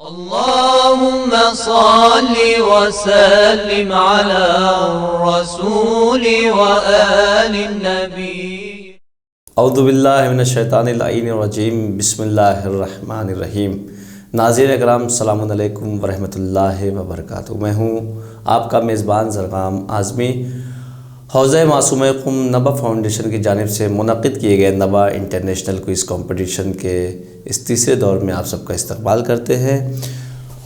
اللهم صل وسلم على الرسول وآل النبي. اعوذ باللہ من الشیطان اللعین الرجیم. بسم اللہ الرحمن الرحیم. ناظرین اکرام، السلام علیکم ورحمۃ اللہ وبرکاتہ. میں ہوں آپ کا میزبان زرغام اعظمی. حوزہ معصومہ قم نبا فاؤنڈیشن کی جانب سے منعقد کیے گئے نبا انٹرنیشنل کوئز کمپٹیشن کے اس تیسرے دور میں آپ سب کا استقبال کرتے ہیں.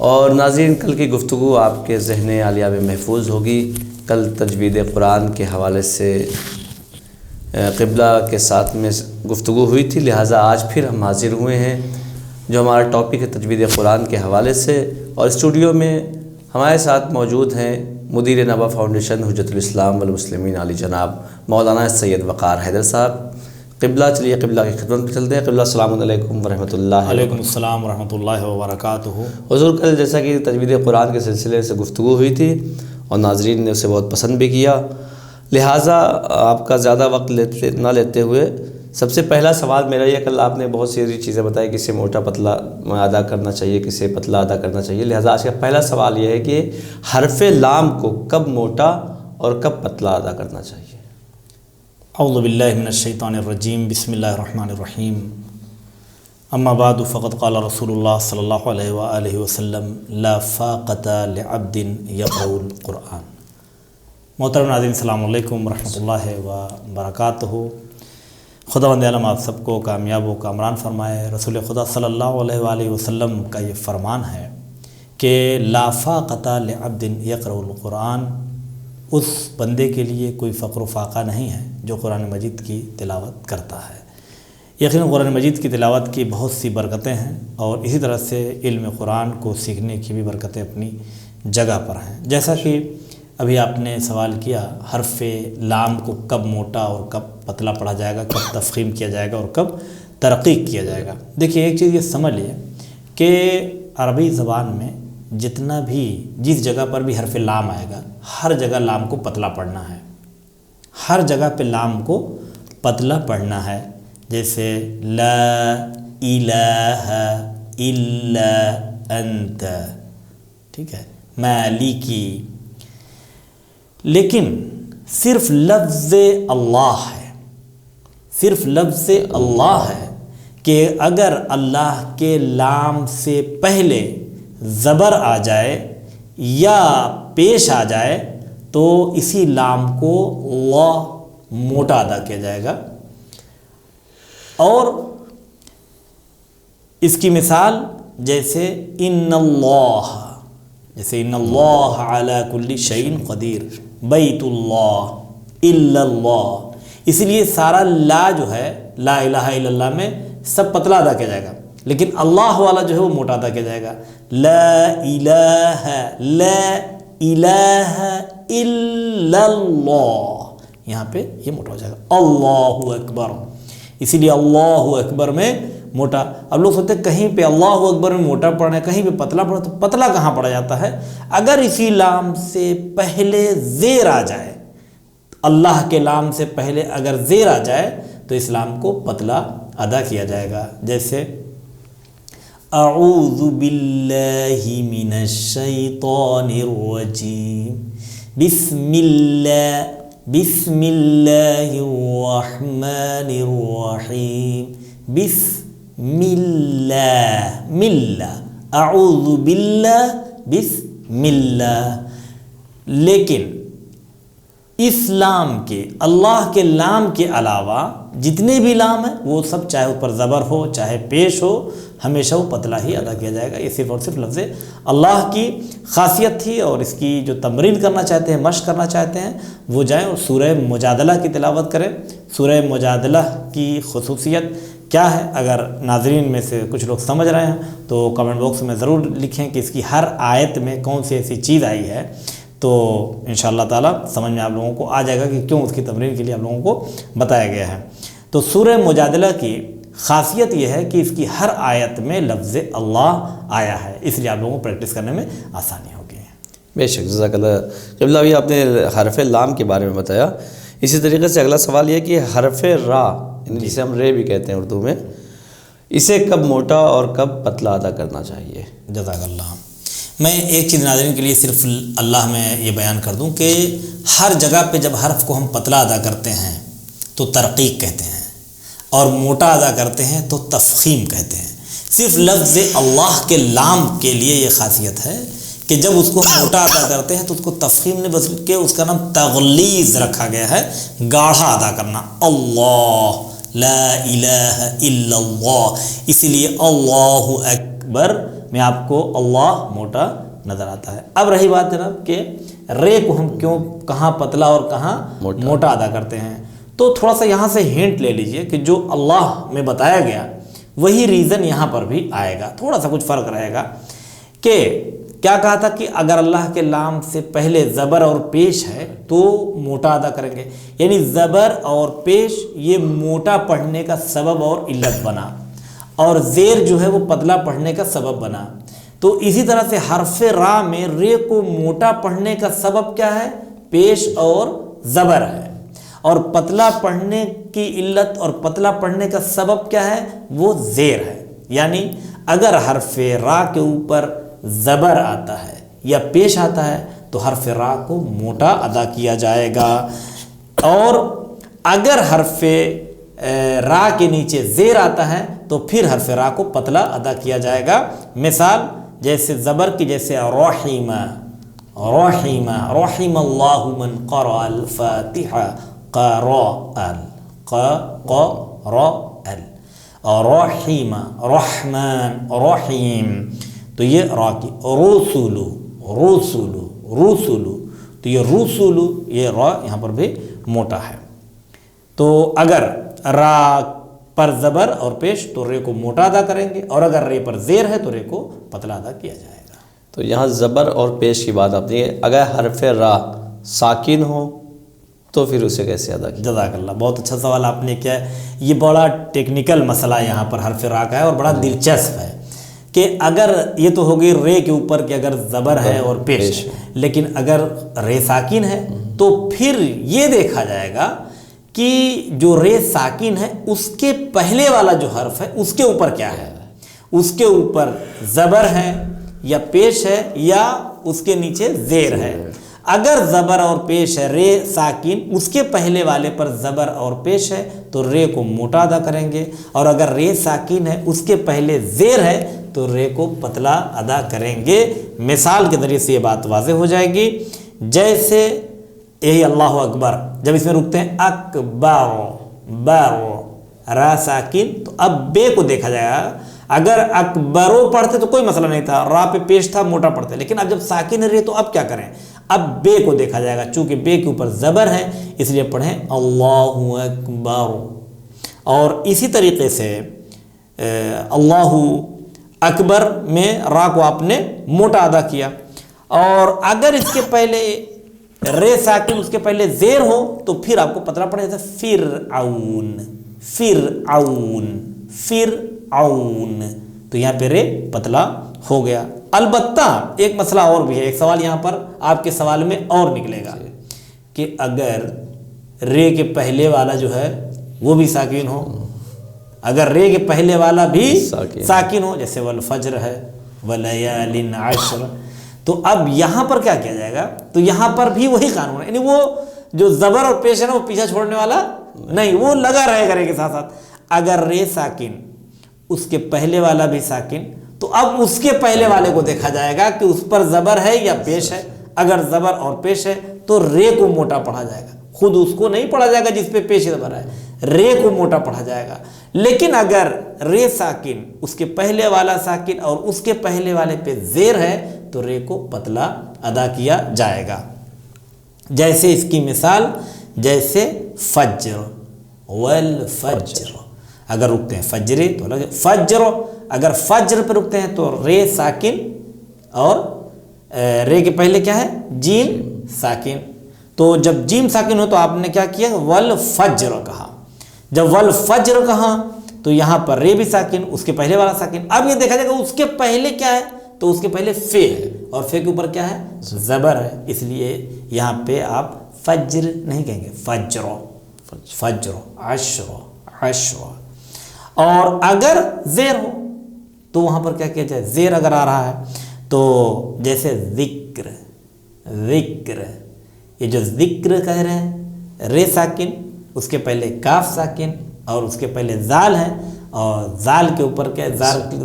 اور ناظرین، کل کی گفتگو آپ کے ذہن عالیہ میں محفوظ ہوگی. کل تجوید قرآن کے حوالے سے قبلہ کے ساتھ میں گفتگو ہوئی تھی، لہٰذا آج پھر ہم حاضر ہوئے ہیں جو ہمارا ٹاپک ہے تجوید قرآن کے حوالے سے. اور اسٹوڈیو میں ہمارے ساتھ موجود ہیں مدیر نبا فاؤنڈیشن حجت الاسلام والمسلمین علی جناب مولانا سید وقار حیدر صاحب. چلیے قبلہ کی خدمت میں چلتے ہیں. قبلہ السلام علیکم ورحمۃ اللہ. وعلیکم السلام ورحمۃ اللہ وبرکاتہ. حضور، کل جیسا کہ تجوید قرآن کے سلسلے سے گفتگو ہوئی تھی اور ناظرین نے اسے بہت پسند بھی کیا، لہٰذا آپ کا زیادہ وقت نہ لیتے ہوئے سب سے پہلا سوال میرا یہ، کل آپ نے بہت سی چیزیں بتائی، کسے موٹا پتلا ادا کرنا چاہیے، کسے پتلا ادا کرنا چاہیے. لہٰذا آج کا پہلا سوال یہ ہے کہ حرف لام کو کب موٹا اور کب پتلا ادا کرنا چاہیے؟ اعوذ باللہ من الشیطان الرجیم. بسم اللہ الرحمن الرحیم. اما بعد فقد قال رسول اللہ صلی اللہ علیہ وآلہ وسلم لا فاقۃ لعبد یقرأ القرآن. محترم ناظرین، السلام علیکم ورحمۃ اللہ وبرکاتہ. خداوند عالم آپ سب کو کامیاب و کامران فرمائے. رسول خدا صلی اللہ علیہ وآلہ وسلم کا یہ فرمان ہے کہ لا فاقۃ لعبد یقرأ القرآن، اس بندے کے لیے کوئی فقر و فاقہ نہیں ہے جو قرآن مجید کی تلاوت کرتا ہے. یقیناً قرآن مجید کی تلاوت کی بہت سی برکتیں ہیں اور اسی طرح سے علم قرآن کو سیکھنے کی بھی برکتیں اپنی جگہ پر ہیں. جیسا کہ ابھی آپ نے سوال کیا، حرف لام کو کب موٹا اور کب پتلا پڑھا جائے گا، کب تفخیم کیا جائے گا اور کب ترقیق کیا جائے گا. دیکھیے، ایک چیز یہ سمجھ لیے کہ عربی زبان میں جتنا بھی جس جگہ پر بھی حرف لام آئے گا، ہر جگہ لام کو پتلا پڑھنا ہے، ہر جگہ پہ لام کو پتلا پڑھنا ہے. جیسے لا الہ الا انت، ٹھیک ہے، مالکی. لیکن صرف لفظ اللہ ہے، صرف لفظ اللہ ہے کہ اگر اللہ کے لام سے پہلے زبر آ جائے یا پیش آ جائے تو اسی لام کو اللہ موٹا ادا کیا جائے گا. اور اس کی مثال جیسے ان اللہ علی کل شیء قدیر، بیت اللہ الا اللہ. اس لیے سارا لا جو ہے لا الہ الا اللہ میں سب پتلا ادا کیا جائے گا، لیکن اللہ والا جو ہے وہ موٹا ادا کیا جائے گا. لا الہ الا اللہ، یہاں پہ یہ موٹا ہو جائے گا. اللہ اکبر، اسی لیے اللہ اکبر میں موٹا. اب لوگ سوچتے ہیں کہیں پہ اللہ اکبر میں موٹا پڑھنا ہے، کہیں پہ پتلا پڑھنا، تو پتلا کہاں پڑھا جاتا ہے؟ اگر اسی لام سے پہلے زیر آ جائے، اللہ کے لام سے پہلے اگر زیر آ جائے تو اس لام کو پتلا ادا کیا جائے گا. جیسے اعوذ باللہ من الشیطان الرجیم، بسم اللہ الرحمن الرحیم، بسم اللہ، اعوذ باللہ، بسم اللہ. لیکن اس لام کے، اللہ کے لام کے علاوہ جتنے بھی لام ہیں وہ سب، چاہے اوپر زبر ہو چاہے پیش ہو، ہمیشہ وہ پتلا ہی ادا کیا جائے گا. یہ صرف اور صرف لفظ اللہ کی خاصیت تھی، اور اس کی جو تمرین کرنا چاہتے ہیں، مشق کرنا چاہتے ہیں، وہ جائیں اور سورہ مجادلہ کی تلاوت کریں. سورہ مجادلہ کی خصوصیت کیا ہے؟ اگر ناظرین میں سے کچھ لوگ سمجھ رہے ہیں تو کمنٹ باکس میں ضرور لکھیں کہ اس کی ہر آیت میں کون سی ایسی چیز آئی ہے، تو انشاءاللہ تعالیٰ سمجھ میں آپ لوگوں کو آ جائے گا کہ کیوں اس کی تمرین کے لیے آپ لوگوں کو بتایا گیا ہے. تو سورہ مجادلہ کی خاصیت یہ ہے کہ اس کی ہر آیت میں لفظ اللہ آیا ہے، اس لیے آپ لوگوں کو پریکٹس کرنے میں آسانی ہوگی. بے شک، جزاک اللہ. قبلہ بھی آپ نے حرف لام کے بارے میں بتایا. اسی طریقے سے اگلا سوال یہ کہ حرف را، جسے ہم رے بھی کہتے ہیں اردو میں، اسے کب موٹا اور کب پتلا ادا کرنا چاہیے؟ جزاک اللہ۔ میں ایک چیز ناظرین کے لیے صرف اللہ میں یہ بیان کر دوں کہ ہر جگہ پہ جب حرف کو ہم پتلا ادا کرتے ہیں تو ترقیق کہتے ہیں، اور موٹا ادا کرتے ہیں تو تفخیم کہتے ہیں۔ صرف لفظ اللہ کے لام کے لیے یہ خاصیت ہے کہ جب اس کو موٹا ادا کرتے ہیں تو اس کو تفخیم نے بلکہ اس کا نام تغلیظ رکھا گیا ہے، گاڑھا ادا کرنا۔ اللہ لا الہ الا اللہ، اسی لیے اللہ اکبر میں آپ کو اللہ موٹا نظر آتا ہے۔ اب رہی بات جناب کہ رے کو ہم کیوں کہاں پتلا اور کہاں موٹا ادا کرتے ہیں، تو تھوڑا سا یہاں سے ہنٹ لے لیجئے کہ جو اللہ میں بتایا گیا وہی ریزن یہاں پر بھی آئے گا، تھوڑا سا کچھ فرق رہے گا۔ کہ کیا کہا تھا کہ اگر اللہ کے لام سے پہلے زبر اور پیش ہے تو موٹا ادا کریں گے، یعنی زبر اور پیش یہ موٹا پڑھنے کا سبب اور علت بنا، اور زیر جو ہے وہ پتلا پڑھنے کا سبب بنا۔ تو اسی طرح سے حرف را میں رے کو موٹا پڑھنے کا سبب کیا ہے؟ پیش اور زبر ہے، اور پتلا پڑھنے کی علت اور پتلا پڑھنے کا سبب کیا ہے؟ وہ زیر ہے۔ یعنی اگر حرف را کے اوپر زبر آتا ہے یا پیش آتا ہے تو حرف را کو موٹا ادا کیا جائے گا، اور اگر حرف را کے نیچے زیر آتا ہے تو پھر حرف را کو پتلا ادا کیا جائے گا۔ مثال جیسے زبر کی، جیسے رحیم رحیم رحم اللہ من قرأ الفاتحہ، قرأ رحیم رحمان رحیم، تو یہ را کی رسولو رسولو رسولو، تو یہ رسولو، یہ را یہاں پر بھی موٹا ہے۔ تو اگر را پر زبر اور پیش تو رے کو موٹا ادا کریں گے، اور اگر رے پر زیر ہے تو رے کو پتلا ادا کیا جائے گا۔ تو یہاں زبر اور پیش کی بات آپ نے، اگر حرف را ساکن ہو تو پھر اسے کیسے ادا کیا؟ جزاک اللہ، بہت اچھا سوال آپ نے کیا ہے۔ یہ بڑا ٹیکنیکل مسئلہ یہاں پر حرف را کا ہے اور بڑا دلچسپ ہے کہ اگر یہ تو ہوگی رے کے اوپر کہ اگر زبر ہے اور پیش ہے، لیکن اگر رے ساکن ہے تو پھر یہ دیکھا جائے گا کہ جو رے ساکن ہے اس کے پہلے والا جو حرف ہے اس کے اوپر کیا ہے، اس کے اوپر زبر ہے یا پیش ہے یا اس کے نیچے زیر ہے۔ اگر زبر اور پیش ہے، رے ساکن، اس کے پہلے والے پر زبر اور پیش ہے تو رے کو موٹا ادا کریں گے، اور اگر رے ساکن ہے اس کے پہلے زیر ہے تو رے کو پتلا ادا کریں گے۔ مثال کے ذریعے سے یہ بات واضح ہو جائے گی، جیسے یہی اللہ اکبر، جب اس میں رکتے ہیں اکبر بر را ساکن، تو اب بے کو دیکھا جائے گا۔ اگر اکبرو پڑھتے تو کوئی مسئلہ نہیں تھا، را پہ پیش تھا، موٹا پڑھتے، لیکن اب جب ساکن رے تو اب کیا کریں؟ اب بے کو دیکھا جائے گا، چونکہ بے کے اوپر زبر ہے اس لیے پڑھیں اللہ اکبر۔ اور اسی طریقے سے اللہ اکبر میں را کو آپ نے موٹا ادا کیا، اور اگر اس کے پہلے رے ساکن اس کے پہلے زیر ہو تو پھر آپ کو پتلا پڑے، جیسے فرعون فرعون فرعون، تو یہاں پہ رے پتلا ہو گیا۔ البتہ ایک مسئلہ اور بھی ہے، ایک سوال یہاں پر آپ کے سوال میں اور نکلے گا کہ اگر رے کے پہلے والا جو ہے وہ بھی ساکن ہو، اگر رے کے پہلے والا بھی ساکن ہو، جیسے والفجر ہے ولیال عشر، تو اب یہاں پر کیا کیا جائے گا؟ تو یہاں پر بھی وہی قانون ہے، یعنی وہ جو زبر اور پیش ہے نا وہ پیچھے چھوڑنے والا نہیں، وہ لگا رہے گا رے کے ساتھ ساتھ۔ اگر رے ساکن اس کے پہلے والا بھی ساکن، تو اب اس کے پہلے والے کو دیکھا جائے گا کہ اس پر زبر ہے یا پیش ہے۔ اگر زبر اور پیش ہے تو رے کو موٹا پڑھا جائے گا، خود اس کو نہیں پڑھا جائے گا جس پہ پیش زبر ہے، رے کو موٹا پڑھا جائے گا۔ لیکن اگر رے ساکن اس کے پہلے والا ساکن اور اس کے پہلے والے پہ زیر ہے تو رے کو پتلا ادا کیا جائے گا۔ جیسے اس کی مثال، جیسے فجر والفجر، اگر رکتے ہیں فجرے تو فجر، اگر فجر پہ رکتے ہیں تو رے ساکن اور رے کے پہلے کیا ہے؟ جیم ساکن۔ تو جب جیم ساکن ہو تو آپ نے کیا کیا؟ والفجر کہا۔ جب والفجر کہا تو یہاں پر رے بھی ساکن، اس کے پہلے والا ساکن۔ اب یہ دیکھا جائے گا اس کے پہلے کیا ہے، تو اس کے پہلے فے ہے، اور فے کے اوپر کیا ہے؟ زبر ہے، اس لیے یہاں پہ آپ فجر نہیں کہیں گے، فجر فجر عشر عشر۔ اور اگر زیر ہو تو وہاں پر کیا کیا جائے؟ زیر اگر آ رہا ہے تو جیسے ذکر، یہ جو ذکر کہہ رہے ہیں، رے ساکن، اس کے پہلے کاف ساکن اور اس کے پہلے زال ہے، اور زال کے اوپر کیا ہے؟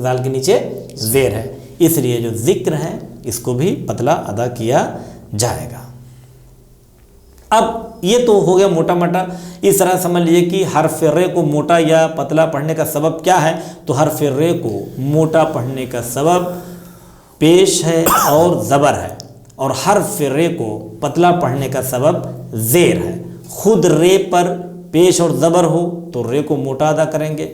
زال کے نیچے زیر ہے، اس لیے جو ذکر ہے اس کو بھی پتلا ادا کیا جائے گا۔ اب یہ تو ہو گیا موٹا موٹا، اس طرح سمجھ لیجیے کہ حرف رے کو موٹا یا پتلا پڑھنے کا سبب کیا ہے؟ تو حرف رے کو موٹا پڑھنے کا سبب پیش ہے اور زبر ہے، اور حرف رے کو پتلا پڑھنے کا سبب زیر ہے۔ خود رے پر پیش اور زبر ہو تو رے کو موٹا ادا کریں گے،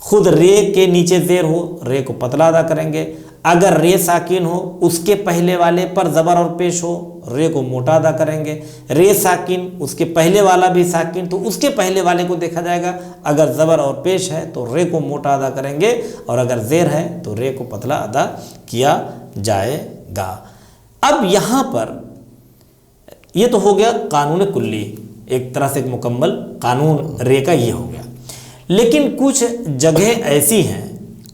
خود رے کے نیچے زیر ہو رے کو پتلا ادا کریں گے، اگر رے ساکن ہو اس کے پہلے والے پر زبر اور پیش ہو رے کو موٹا ادا کریں گے، رے ساکن اس کے پہلے والا بھی ساکن تو اس کے پہلے والے کو دیکھا جائے گا، اگر زبر اور پیش ہے تو رے کو موٹا ادا کریں گے، اور اگر زیر ہے تو رے کو پتلا ادا کیا جائے گا۔ اب یہاں پر یہ تو ہو گیا قانون کلی، ایک طرح سے ایک مکمل قانون رے کا یہ ہو گیا، لیکن کچھ جگہ ایسی ہیں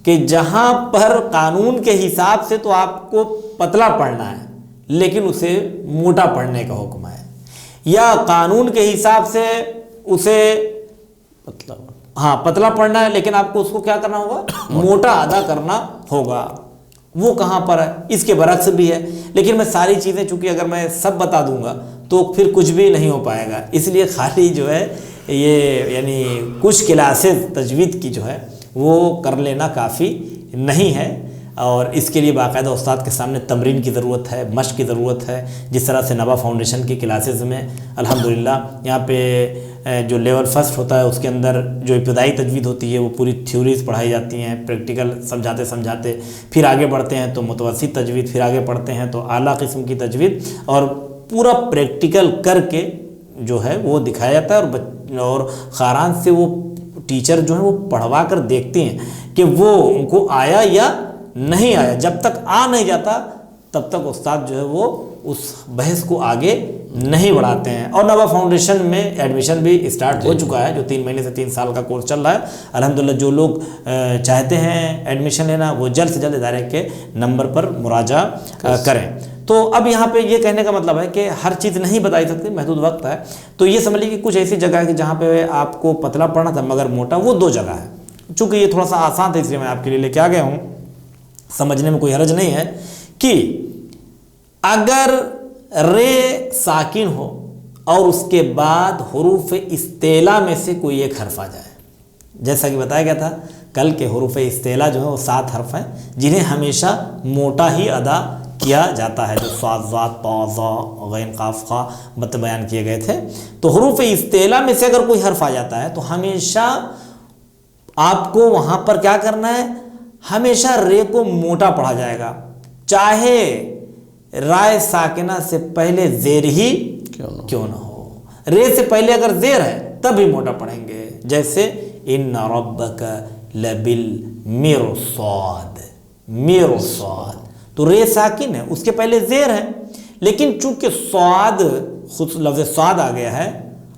کہ جہاں پر قانون کے حساب سے تو آپ کو پتلا پڑھنا ہے لیکن اسے موٹا پڑھنے کا حکم ہے، یا قانون کے حساب سے اسے پتلا پڑھنا ہے لیکن آپ کو اس کو کیا کرنا ہوگا؟ موٹا ادا کرنا ہوگا۔ وہ کہاں پر ہے؟ اس کے برعکس بھی ہے، لیکن میں ساری چیزیں چونکہ اگر میں سب بتا دوں گا تو پھر کچھ بھی نہیں ہو پائے گا، اس لیے خالی جو ہے یہ یعنی کچھ کلاسز تجوید کی جو ہے وہ کر لینا کافی نہیں ہے، اور اس کے لیے باقاعدہ استاد کے سامنے تمرین کی ضرورت ہے، مشق کی ضرورت ہے، جس طرح سے نوا فاؤنڈیشن کی کلاسز میں الحمدللہ یہاں پہ جو لیول فرسٹ ہوتا ہے اس کے اندر جو ابتدائی تجوید ہوتی ہے وہ پوری تھیوریز پڑھائی جاتی ہیں، پریکٹیکل سمجھاتے پھر آگے بڑھتے ہیں تو متوسط تجوید، پھر آگے پڑھتے ہیں تو اعلیٰ قسم کی تجوید، اور پورا پریکٹیکل کر کے جو ہے وہ دکھایا جاتا ہے، اور خاران سے وہ ٹیچر جو ہیں وہ پڑھوا کر دیکھتے ہیں کہ وہ ان کو آیا یا نہیں آیا، جب تک آ نہیں جاتا تب تک استاد جو ہے وہ اس بحث کو آگے نہیں بڑھاتے ہیں۔ اور نوا فاؤنڈیشن میں ایڈمیشن بھی اسٹارٹ ہو چکا ہے، جو 3 مہینے سے 3 سال کا کورس چل رہا ہے الحمدللہ۔ جو لوگ چاہتے ہیں ایڈمیشن لینا وہ جلد سے جلد ادارے کے نمبر پر مراجعہ کریں۔ تو اب یہاں پہ یہ کہنے کا مطلب ہے کہ ہر چیز نہیں بتائی سکتی، محدود وقت ہے، تو یہ سمجھ لیجیے کہ کچھ ایسی جگہ ہے کہ جہاں پہ آپ کو پتلا پڑھنا تھا مگر موٹا، وہ 2 جگہ ہے۔ چونکہ یہ تھوڑا سا آسان تھا اس لیے میں آپ کے لیے لے کے آ گیا ہوں، سمجھنے میں کوئی حرج نہیں ہے کہ اگر رے ساکن ہو اور اس کے بعد حروف استعلا میں سے کوئی ایک حرف آ جائے، جیسا کہ بتایا گیا تھا کل کے حروف استعلا جو ہے وہ 7 حرف ہیں جنہیں ہمیشہ موٹا ہی ادا کیا جاتا ہے، جو صاد ضاد طا ظا غین قاف خا بیان کیے گئے تھے۔ تو حروف استعلا میں سے اگر کوئی حرف آ جاتا ہے تو ہمیشہ آپ کو وہاں پر کیا کرنا ہے؟ ہمیشہ رے کو موٹا پڑھا جائے گا، چاہے رائے ساکنہ سے پہلے زیر ہی کیوں نہ ہو، رے سے پہلے اگر زیر ہے تب بھی موٹا پڑھیں گے، جیسے ان ربک لبالمرصاد، مرصاد تو رے ساکن ہے، اس کے پہلے زیر ہے، لیکن چونکہ صاد خود لفظ صاد آ گیا ہے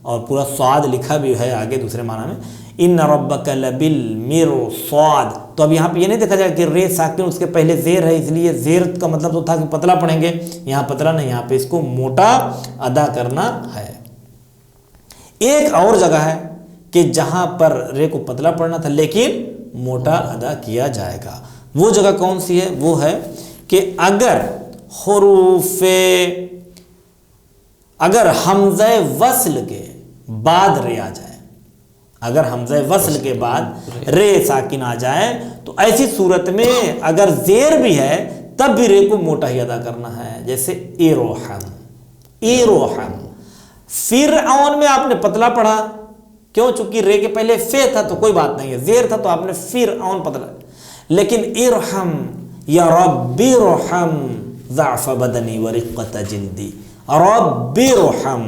اور پورا صاد لکھا بھی ہے آگے دوسرے معنی میں، ان ربک لبالمرصاد، تو اب یہاں پہ یہ نہیں دیکھا جائے کہ رے ساکن اس کے پہلے زیر ہے، اس لیے زیر کا مطلب تو تھا کہ پتلا پڑھیں گے، یہاں پتلا نہیں، یہاں پہ اس کو موٹا ادا کرنا ہے۔ ایک اور جگہ ہے کہ جہاں پر رے کو پتلا پڑھنا تھا لیکن موٹا ادا کیا جائے گا، وہ جگہ کون سی ہے؟ وہ ہے کہ اگر حمزہ وصل کے بعد رے آ جائے، اگر حمزہ وصل کے بعد رے ساکن آ جائے تو ایسی صورت میں اگر زیر بھی ہے تب بھی رے کو موٹا ہی ادا کرنا ہے، جیسے ایروحم، ایروحم۔ فرعون میں آپ نے پتلا پڑھا، کیوں؟ چونکہ رے کے پہلے فے تھا تو کوئی بات نہیں ہے، زیر تھا تو آپ نے فرعون پتلا، لیکن ارحم یا رب ارحم ضعف بدنی ورقت جلدی، رب ارحم،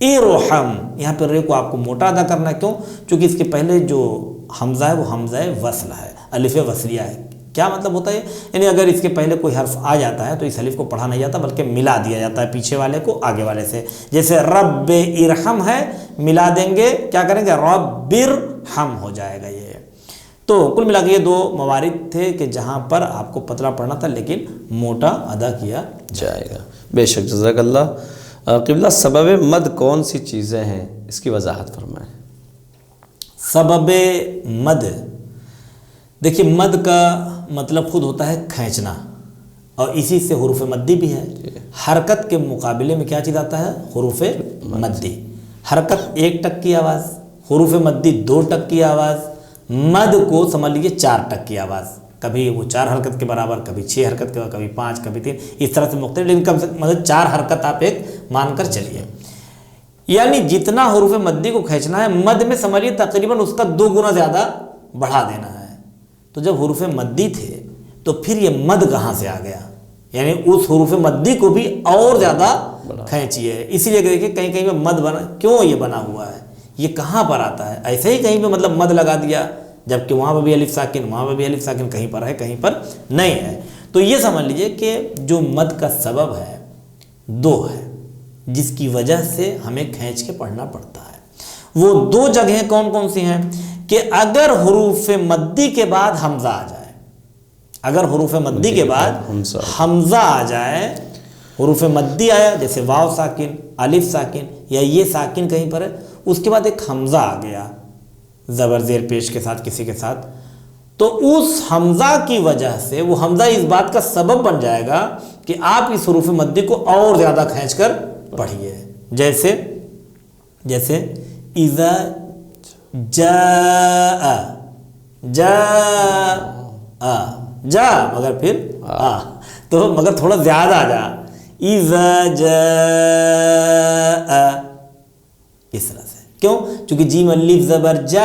ارحم، یہاں پر رے کو آپ کو موٹا ادا کرنا ہے، کیوں؟ چونکہ اس کے پہلے جو حمزہ ہے وہ حمزہ وصل ہے، الف وصلیہ ہے۔ کیا مطلب ہوتا ہے؟ یعنی اگر اس کے پہلے کوئی حرف آ جاتا ہے تو اس الف کو پڑھا نہیں جاتا بلکہ ملا دیا جاتا ہے پیچھے والے کو آگے والے سے، جیسے رب ارحم ہے، ملا دیں گے، کیا کریں گے؟ رب ارحم ہو جائے گا یہ۔ تو کل ملا کے یہ دو موارد تھے کہ جہاں پر آپ کو پتلا پڑھنا تھا لیکن موٹا ادا کیا جائے گا. بے شک، جزاک اللہ. قبلہ سبب مد کون سی چیزیں ہیں، اس کی وضاحت فرمائیں. سبب مد، دیکھیے مد کا مطلب خود ہوتا ہے کھینچنا، اور اسی سے حروف مدی بھی ہے. حرکت کے مقابلے میں کیا چیز آتا ہے؟ حروف مدی. حرکت 1 ٹک کی آواز، حروف مدی 2 ٹک کی آواز، مد کو سمجھ لیجیے 4 ٹک کی آواز. کبھی وہ 4 حرکت کے برابر، کبھی 6 حرکت کے برابر، کبھی 5، کبھی 3، اس طرح سے مختلف، لیکن کم سے کم مطلب 4 حرکت آپ ایک مان کر چلیے. یعنی جتنا حروف مدی کو کھینچنا ہے، مد میں سمجھیے تقریباً اس کا 2 گنا زیادہ بڑھا دینا ہے. تو جب حروف مدی تھے تو پھر یہ مد کہاں سے آ گیا؟ یعنی اس حروف مدی کو بھی اور زیادہ کھینچیے. اسی لیے دیکھیں کہیں کہیں پہ مد بنا، کیوں یہ بنا ہوا ہے، یہ کہاں پر آتا ہے؟ ایسے ہی کہیں پہ مطلب مد لگا دیا، جبکہ وہاں پہ بھی الف ساکن، وہاں پہ بھی الف ساکن، کہیں پر ہے کہیں پر نہیں ہے. تو یہ سمجھ لیجئے کہ جو مد کا سبب ہے 2 ہے، جس کی وجہ سے ہمیں کھینچ کے پڑھنا پڑتا ہے. وہ 2 جگہیں کون کون سی ہیں؟ کہ اگر حروف مدی کے بعد حمزہ آ جائے، اگر حروف مدی کے بعد حمزہ آ جائے، حروف مدی آیا جیسے واو ساکن، الف ساکن یا یہ ساکن کہیں پر ہے، اس کے بعد ایک حمزہ آ گیا زبر زیر پیش کے ساتھ کسی کے ساتھ، تو اس حمزہ کی وجہ سے وہ حمزہ اس بات کا سبب بن جائے گا کہ آپ اس حروف مدی کو اور زیادہ کھینچ کر پڑھیے. جیسے اذا جاء، جا مگر پھر تو مگر تھوڑا زیادہ جا، اذا جاء، اس طرح سے. کیوں؟ چونکہ جیم الف زبر جا،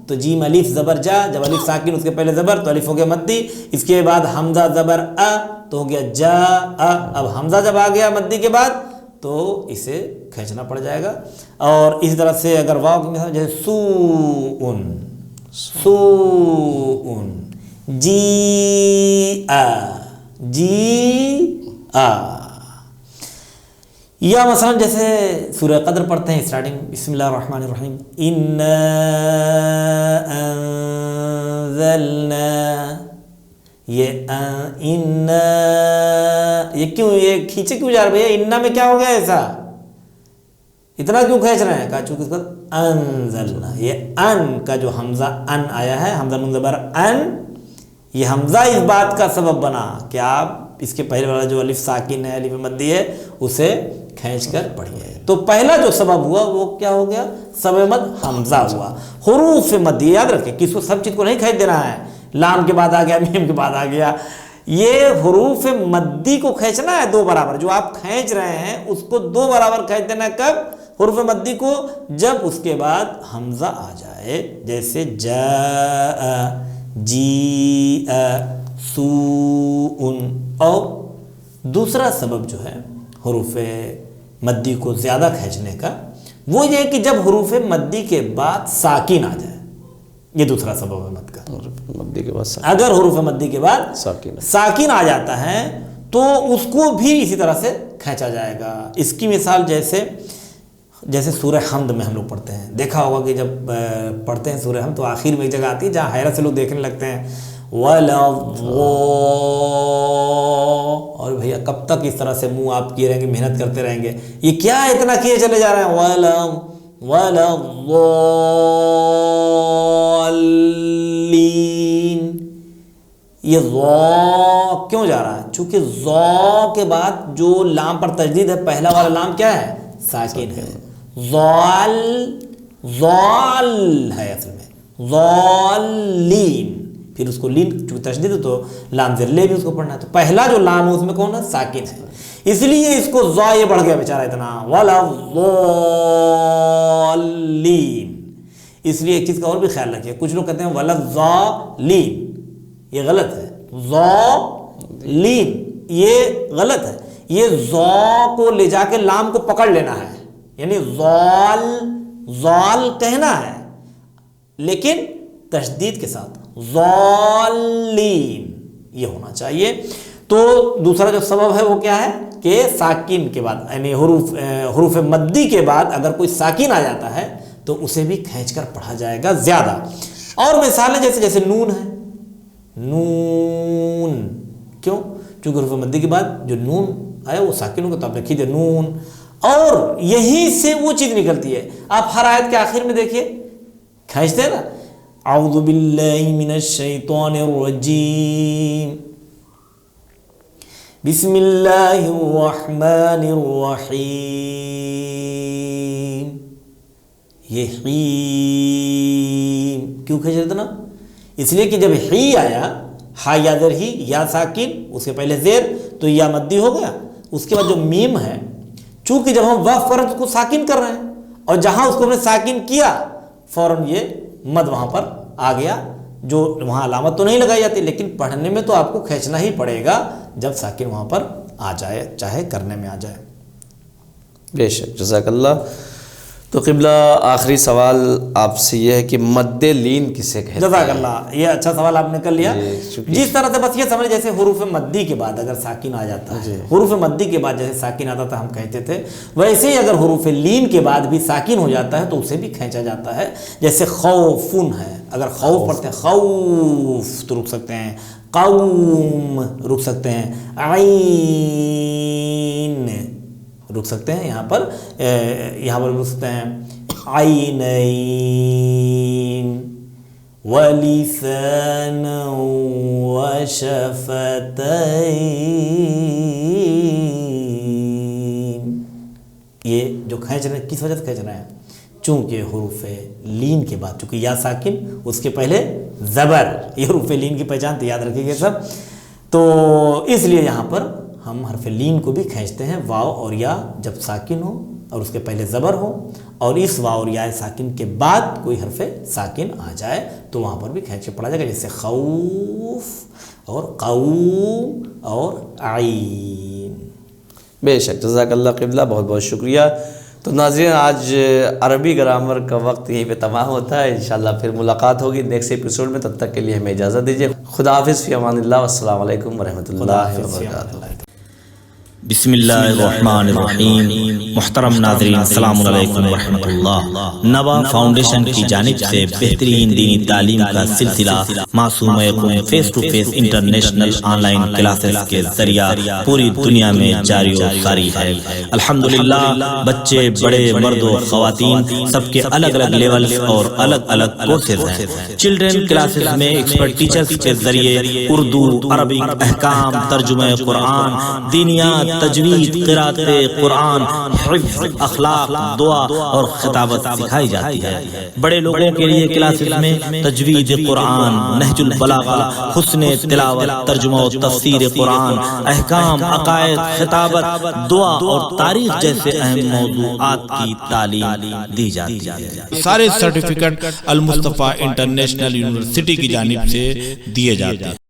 تو جیم الف زبر جا، جب الف ساکن اس کے پہلے زبر تو الف ہو گیا مدی، اس کے بعد حمزہ زبر تو ہو گیا جا. اب حمزہ جب آ گیا مدی کے بعد تو اسے کھینچنا پڑ جائے گا. اور اسی طرح سے اگر واو کی مثال جیسے سوءن، جی یا مثلا جیسے سورہ قدر پڑھتے ہیں اسٹارٹنگ بسم اللہ الرحمن الرحیم، انا انزلنا، یہ کیوں یہ کھینچے کیوں جا رہے بھیا؟ انا میں کیا ہو گیا ایسا، اتنا کیوں کھینچ رہے ہیں؟ کہا چونکہ اس کا انزلنا، یہ ان کا جو حمزہ ان آیا ہے، حمزہ نون زبر ان، یہ حمزہ اس بات کا سبب بنا کہ آپ اس کے پہلے والا جو الف ساکن ہے، الف مدی ہے، اسے کھینچ کر پڑھیے. تو پہلا جو سبب ہوا وہ کیا ہو گیا؟ سبب مد حمزہ ہوا. حروف مدی یاد رکھیں، کس کو سب چیز کو نہیں کھینچ دینا ہے، لام کے بعد آ گیا، میم کے بعد آ گیا، یہ حروف مدی کو کھینچنا ہے 2 برابر. جو آپ کھینچ رہے ہیں اس کو 2 برابر کھینچ دینا ہے. کب؟ حروف مدی کو جب اس کے بعد حمزہ آ جائے، جیسے جاء، جی، سوءن. اور دوسرا سبب جو ہے حروف مدی کو زیادہ کھینچنے کا، وہ یہ کہ جب حروف مدی کے بعد ساکن آ جائے، یہ دوسرا سبب ہے مد کا. مدی کے بعد اگر حروف مدی کے بعد ساکن آ جاتا ہے تو اس کو بھی اسی طرح سے کھینچا جائے گا. اس کی مثال جیسے سورہ حمد میں ہم لوگ پڑھتے ہیں، دیکھا ہوگا کہ جب پڑھتے ہیں سورہ حمد تو آخر میں ایک جگہ آتی ہے جہاں حیرت سے لوگ دیکھنے لگتے ہیں اور بھیا کب تک اس طرح سے منہ آپ کیے رہیں گے، محنت کرتے رہیں گے، یہ کیا اتنا کیے چلے جا رہے ہیں، یہ ضا کیوں جا رہا ہے؟ چونکہ ضا کے بعد جو لام پر تجدید ہے، پہلا والا لام کیا ہے؟ ساکن ہے. ضال ہے اصل میں، ضالین، پھر اس کو لین چونکہ تشدید ہے تو لام زیر لے بھی اس کو پڑھنا ہے. تو پہلا جو لام ہے اس میں کون ہے؟ ساکن ہے. اس لیے اس کو ضا یہ بڑھ گیا بیچارہ اتنا، ولا ضالین. اس لیے ایک چیز کا اور بھی خیال رکھیے، کچھ لوگ کہتے ہیں ولا ضالین، یہ غلط ہے. ضالین یہ غلط ہے، یہ ضا کو لے جا کے لام کو پکڑ لینا ہے، یعنی ضال کہنا ہے لیکن تشدید کے ساتھ، ضالین یہ ہونا چاہیے. تو دوسرا جو سبب ہے وہ کیا ہے کہ ساکن کے بعد، یعنی حروف مدی کے بعد اگر کوئی ساکن آ جاتا ہے تو اسے بھی کھینچ کر پڑھا جائے گا زیادہ. اور مثالیں جیسے جیسے نون ہے، نون، کیوں؟ چونکہ حروف مدی کے بعد جو نون آیا وہ ساکن ہوگا، تو آپ لکھیے نون، اور یہیں سے وہ چیز نکلتی ہے۔ آپ ہر آیت کے آخر میں دیکھیے کھینچتے ہیں نا، اعوذ باللہ من الشیطان الرجیم، بسم اللہ الرحمن الرحیم، یہ حیم کیوں کھینچ رہے تھے نا؟ اس لیے کہ جب ہی آیا، ہا یا در ہی، یا ساکن، اس کے پہلے زیر، تو یا مدی ہو گیا، اس کے بعد جو میم ہے، چونکہ جب ہم وقف فوراً اس کو ساکن کر رہے ہیں، اور جہاں اس کو ہم نے ساکن کیا فوراً یہ مد وہاں پر آ گیا، جو وہاں علامت تو نہیں لگائی جاتی، لیکن پڑھنے میں تو آپ کو کھینچنا ہی پڑے گا جب ساکن وہاں پر آ جائے، چاہے کرنے میں آ جائے۔ بے شک، جزاک اللہ۔ تو قبلہ آخری سوال آپ سے یہ ہے کہ مد لین کسے کہتے ہیں؟ جزاک اللہ، یہ اچھا سوال آپ نے کر لیا۔ شکریہ۔ جس طرح سے بس یہ سمجھ، جیسے حروف مدی کے بعد اگر ساکن آ جاتا ہے، حروف مدی کے بعد جیسے ساکن آتا تھا ہم کہتے تھے، ویسے ہی اگر حروف لین کے بعد بھی ساکن ہو جاتا ہے تو اسے بھی کھینچا جاتا ہے۔ جیسے خوفن ہے، اگر خوف پڑھتے ہیں خوف تو رک سکتے ہیں، قوم رک سکتے ہیں، عین رک سکتے ہیں، یہاں پر رک سکتے ہیں، عینین وَلِسَانًا وَشَفَتَيْن۔ یہ جو کھینچ رہے ہیں کس وجہ سے کھینچ رہے ہیں؟ چونکہ حروف لین کے بعد، چونکہ یا ساکن اس کے پہلے زبر، یہ حروف لین کی پہچان تو یاد رکھیے گا سب، تو اس لیے یہاں پر ہم حرف لین کو بھی کھینچتے ہیں، واو اور یا جب ساکن ہو اور اس کے پہلے زبر ہو، اور اس واو اور یا ساکن کے بعد کوئی حرف ساکن آ جائے تو وہاں پر بھی کھینچ کے پڑھا جائے گا، جیسے خوف اور قوم اور عین۔ بے شک، جزاک اللہ قبلہ، بہت بہت شکریہ۔ تو ناظرین، آج عربی گرامر کا وقت یہیں پہ تمام ہوتا ہے، انشاءاللہ پھر ملاقات ہوگی نیکسٹ ایپیسوڈ میں، تب تک کے لیے ہمیں اجازت دیجیے۔ خدا حافظ، فی امان اللہ، والسلام علیکم ورحمۃ اللہ وبرکاتہ۔ بسم اللہ الرحمن الرحیم۔ محترم ناظرین، السلام علیکم ورحمۃ اللہ۔ نوا فاؤنڈیشن کی جانب سے بہترین دینی تعلیم کا سلسلہ معصومکم face to face international online classes کے ذریعہ پوری دنیا میں جاری و ساری ہے۔ الحمدللہ، بچے، بڑے، مرد و خواتین، سب کے الگ الگ لیولز اور الگ الگ کورسز ہیں۔ چلڈرن کلاسز میں ایکسپرٹ ٹیچرز کے ذریعے اردو، عربک احکام، ترجمہ قرآن، دینیات، تجوید، قرات قرآن، حفظ، اخلاق، دعا اور خطابت سکھائی جاتی ہے۔ بڑے لوگوں کے لیے کلاسز میں تجوید قرآن، نہج البلاغہ، حسن تلاوت، ترجمہ و تفسیر قرآن، احکام، عقائد، خطابت، دعا اور تاریخ جیسے اہم موضوعات کی تعلیم دی جاتی ہے۔ سارے سرٹیفکیٹ المصطفیٰ انٹرنیشنل یونیورسٹی کی جانب سے دیے جاتے ہیں۔